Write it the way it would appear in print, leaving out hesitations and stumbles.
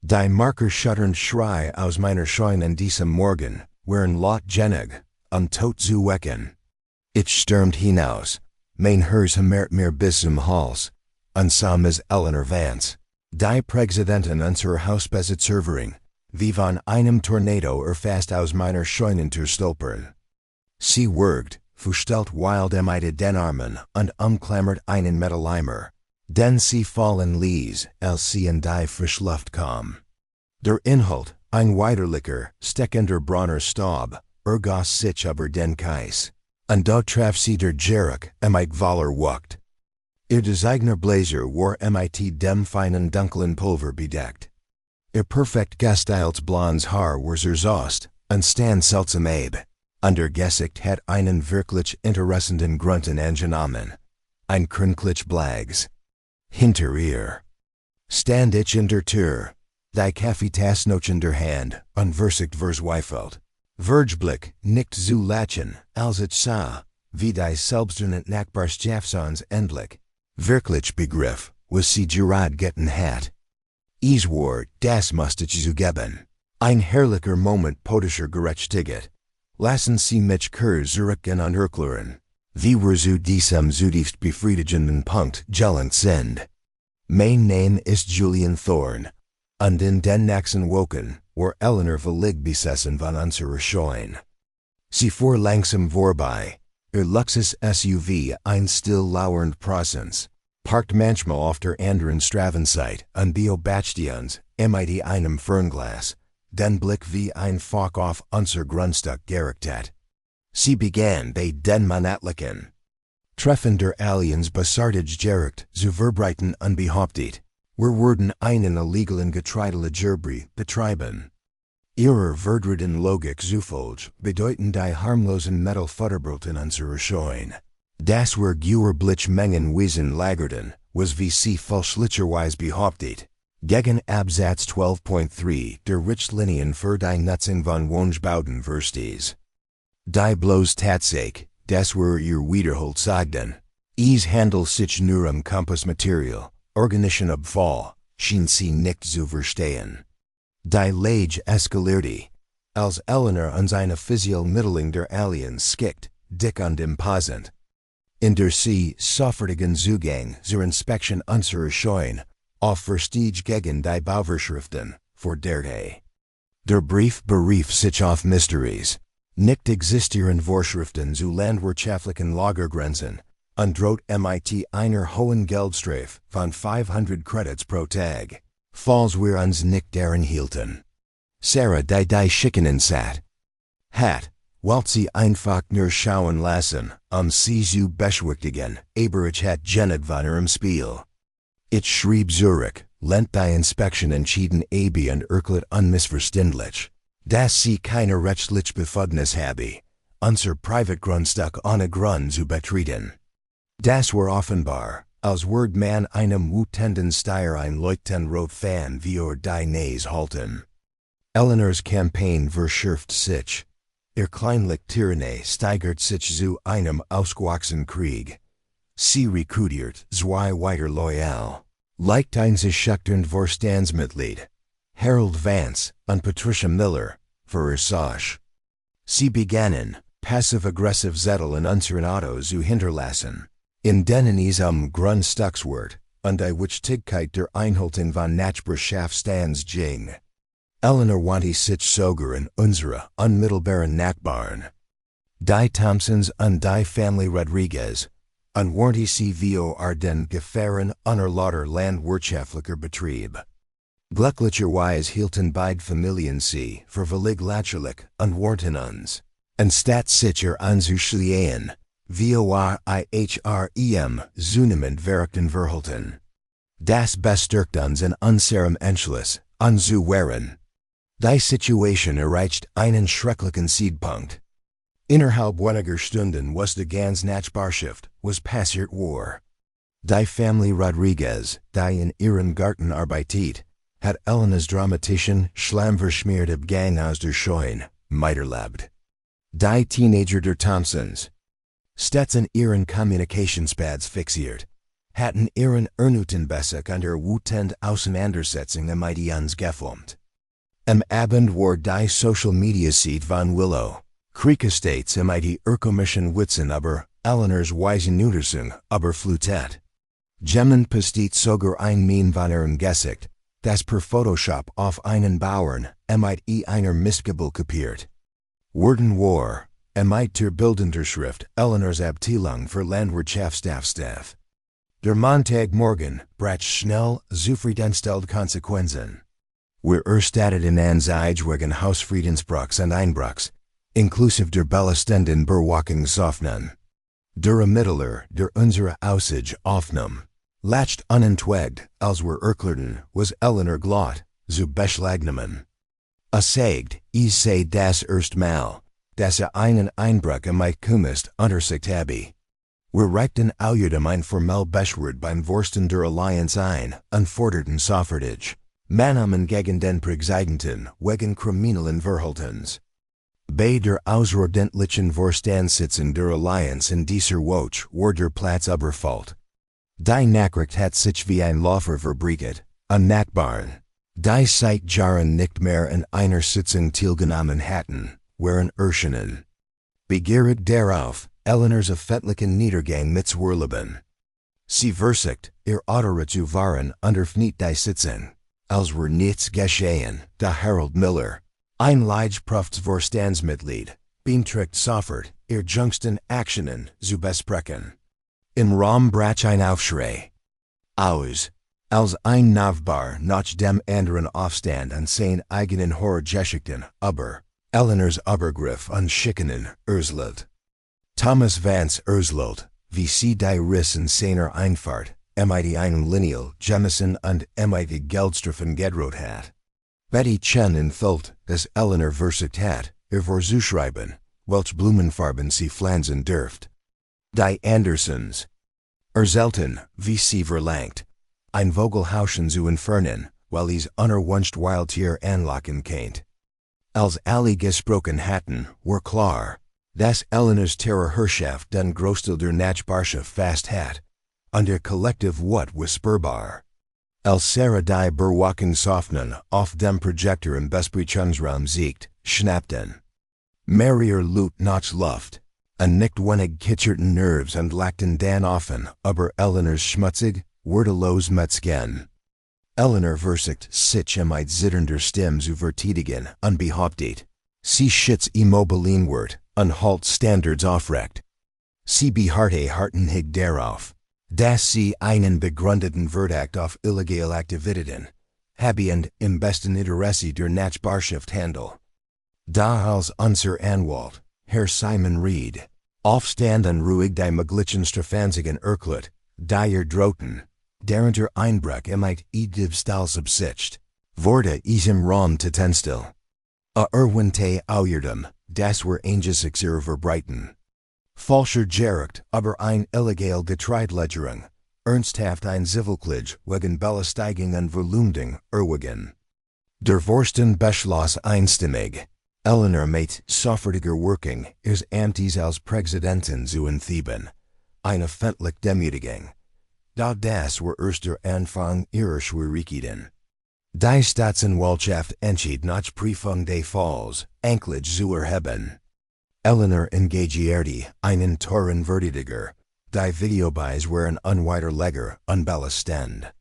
Die Marker schutternd Schrei aus meiner Scheune an diesem Morgen, wären laut genug, tot zu wecken. Ich stürmt hinaus, mein Herz hämmert mir bis zum Hals, sah Miss Eleanor Vance, die Präsidentin unserer Hausbesitzerverein, wie von einem Tornado fast aus meiner Scheune zu stolpern. Sie würgt, verstellt wild den Armen und umklammert einen Metalleimer, denn sie fallen ließ, als sie in die Frischluft kam. Der Inhalt, ein widerlicher, steckender brauner Staub, goss sich über den Kais, und da traf sie der Gerock, voller Wucht. Ihr Designer Blazer war mit dem feinen dunklen Pulver bedeckt. Ihr perfekt gestaltes blondes Haar war zerzaust, und stand seltsam ab. Und ihr Gesicht hat einen wirklich interessenten Grunten angenommen. Ein Krünklich Blags. Hinter ihr stand ich in der Tür, die Kaffeetasse noch in der Hand, und versicht verzweifelt. Vergeblick, nicht zu lachen, als ich sah, wie die selbstern Nachbarschaftssons endlich, wirklich begriff, was sie gerade getan hat. Es war, das musste ich zugeben, ein herrlicher Moment poetischer Gerechtigkeit. Lassen Sie mich kurz zurückgehen und erklären, wie wir zu diesem zutiefst befriedigenden Punkt gelangt sind. Mein Name ist Julian Thorne, und in den nächsten Wochen war Eleanor völlig besessen von unserer Scheune. Sie fuhr langsam vorbei, ihr Luxus-SUV ein still lauernd Präsenz, parkt manchmal auf der anderen Straßenseite und beobachtete uns, mit einem Fernglas, den Blick wie ein Fock auf unser Grundstück gerichtet. Sie begann bei den monatlichen Treffen der Aliens besartig gericht zu verbreiten und behauptet, wir würden einen illegalen Getreidelegerbrie betreiben. Ihrer verdrehten Logik zufolge bedeuten die harmlosen Metallfutterbroten unserer Scheune, dass wir gewöhnlich Mengen Weizen lagerten, was wie sie fälschlicherweise behauptet, gegen Absatz 12.3 der Richtlinien für die Nutzung von Wohnbauten verstößt. Die bloß Tatsache, dass wir ihr wiederholt sagten, es handelt sich nur Kompassmaterial, organischen Abfall, schien sie nicht zu verstehen. Die Lage eskalierte, als Eleanor an seine Physialmittlung der Aliens skickt, dick und imposant. In der sie sofortigen Zugang zur Inspektion unserer Scheune, auf Verstige gegen die Bauvorschriften, forderte. Der Brief berief sich auf Mysteries. Nicht existieren Vorschriften zu landwirtschaftlichen Lagergrenzen, und droht mit einer hohen Geldstrafe von 500 Credits pro Tag, falls wir uns nicht daran hielten. Sarah die Schickenen hat, wollte sie einfach nur schauen lassen, sie zu beschwichtigen, aber ich hat genug von ihrem Spiel. Ich schrieb Zurich, lent die Inspektion entschieden ab und erklärt unmissverständlich, dass sie keine rechtliche Befugnis habe, unser Privatgrundstück ohne Grund zu betreten. Das war offenbar, als würde man einem wütenden Stier ein leuchtend rot Fan wie die Nase halten. Eleanors Campaign verschärft sich. Ihr kleinlich Tyrannie steigert sich zu einem ausgewachsenen Krieg. Sie rekrutiert zwei weiter loyal, leicht ein sich schüchtern Vorstandsmitglied, Harold Vance und Patricia Miller, für ihr Sache. Sie begannen, passiv-aggressiv Zettel in unseren Autos zu hinterlassen, in denen es Grundstückswert und die Wichtigkeit der Einhaltung von Nachbarschaftsstands ging. Eleanor wandte sich sogar in unsere unmittelbaren Nachbarn, die Thompsons und die Family Rodriguez, und warnte sie vor den Gefahren unerlauter landwirtschaftlicher Betrieb. Glücklicherweise hielten beide Familien sie für völlig lächerlich und warnten uns, anstatt sich anzuschließen, IHREM zunehmend verrichten verhalten. Das bestärkt uns in unserem Entschluss, anzuwehren. Die Situation erreicht einen schrecklichen Siegpunkt. Innerhalb weniger Stunden wusste ganz Nachbarschaft, was passiert war. Die Family Rodriguez, die in ihren Garten arbeitet, hat Eleanors dramatischen, schlammverschmierte Gang aus der Scheune miterlebt. Die Teenager der Thompsons, stets in ihren Kommunikationspads fixiert, hatten ihren Ernuten under Wutend Auseinandersetzung mit uns gefilmt. Am Abend war die Social Media Seat von Willow. Kriegestates mit die Komischen Witzen über Eleanor's Weizen über Flünderte. Jemandem besteht sogar ein Meme von ihrem Gesicht, das per Photoshop auf einen Bauern mit einer Mistgabel kopiert. Worden war, mit der Bildunterschrift Eleanor's Abteilung für Landwirtschaftsstaff. Der Montagmorgen brachte schnell zufriedenstellende Konsequenzen. Wir erstatteten Anzeige wegen Hausfriedensbruchs und Einbruchs, inklusive der belastenden Bewachungshoffnung. Der Ermittler, der unsere Aussage aufnahm, lacht unentwegt, als wir erklärten, was Eleanor glaubt, zu beschlagnahmen. Sagt, ich sei das erste Mal, dass einen Einbruch mit Kumist unter sich habe. Wir reichten außerdem ein formell Beschwerde beim Vorsten der Allianz ein und forderten Soffertage. Maßnahmen gegen den Präsidenten wegen kriminellen Verhaltens. Bei der außerordentlichen Vorstandssitzung der Allianz in dieser Woche war der Platz überfüllt. Die Nachricht hat sich wie ein Läufer verbreitet, an Nachbarn, die seit Jahren nicht mehr in einer Sitzung teilgenommen hatten, waren erschienen. Begehret darauf, Eleanor's öffentlichen Niedergang mitzuerleben. Sie versicht, ihr Autor zu wahren unterfniet die Sitzung. Als wir nichts geschehen, da Harold Miller, ein Leidensvorstandsmitglied, beantragt sofort, ihr jüngsten Aktionen zu besprechen. Im Raum brach ein Aufschrei aus, als ein Nachbar nach dem anderen Aufstand an seinen eigenen Horrorgeschichten über Eleanor's Übergriff und Schikanen erzählt. Thomas Vance erzählt, wie sie die Rissen seiner Einfahrt, mit einem Lineal, Jemison und mit Geldstrafen gedroht hat. Betty Chen enthüllt, dass Eleanor versucht hat, ihr vorzuschreiben, welche Blumenfarben sie pflanzen dürft. Die Andersons erzählten, wie sie verlangt, ein Vogelhauschen zu entfernen, weil es unerwünscht Wildtier anlocken könnte. Als alle gesprochen hatten, war klar, dass Eleanor's Terrorherrschaft den Großteil der Nachbarschaft fast hat, und der Kollektiv Wut whisperbar. Als Sarah die Bewachungshoffnung auf dem Projektor im Besprechungsraum siegt, schnappten Marier Lut nach Luft, und nicht wenig kitscherten Nerves und lachten dann offen über Eleanor's schmutzig, wortelos Metzgen. Eleanor versucht sich mit zitternder Stimme zu verteidigen und behauptet, sie schützt immobilien wird und halt Standards aufrecht. Sie beharrte hartnäckig darauf, dass sie einen begründeten Verdacht auf illegale Aktivitäten habe und im besten Interesse der Nachbarschaft handel. Da als unser Anwalt, Herr Simon Reed, aufstand und ruhig die möglichen Strafanzeigen erklärt, die drohten, deren der Einbruch mit Diebstahlsabsicht wurde im Raum Tenstill. Erwähnte außerdem, dass wir einzig verbreiten. Falscher Gericht über ein illegal Getreidelegerung, ernsthaft ein Zivilklage wegen Belästigung und Verleumdung erwägen. Der Vorstand beschloss einstimmig, Eleanor mit sofortiger Wirkung ihres Amtes als Präsidentin zu entheben, eine öffentliche Demütigung. Da das war erst der Anfang ihrer Schwierigkeiten. Die Staatsanwaltschaft entschied nach Prüfung des Falls, Anklage zu erheben. Eleanor engagierte einen teuren Verteidiger, die Videobeweise waren unwiderlegbar und belastend.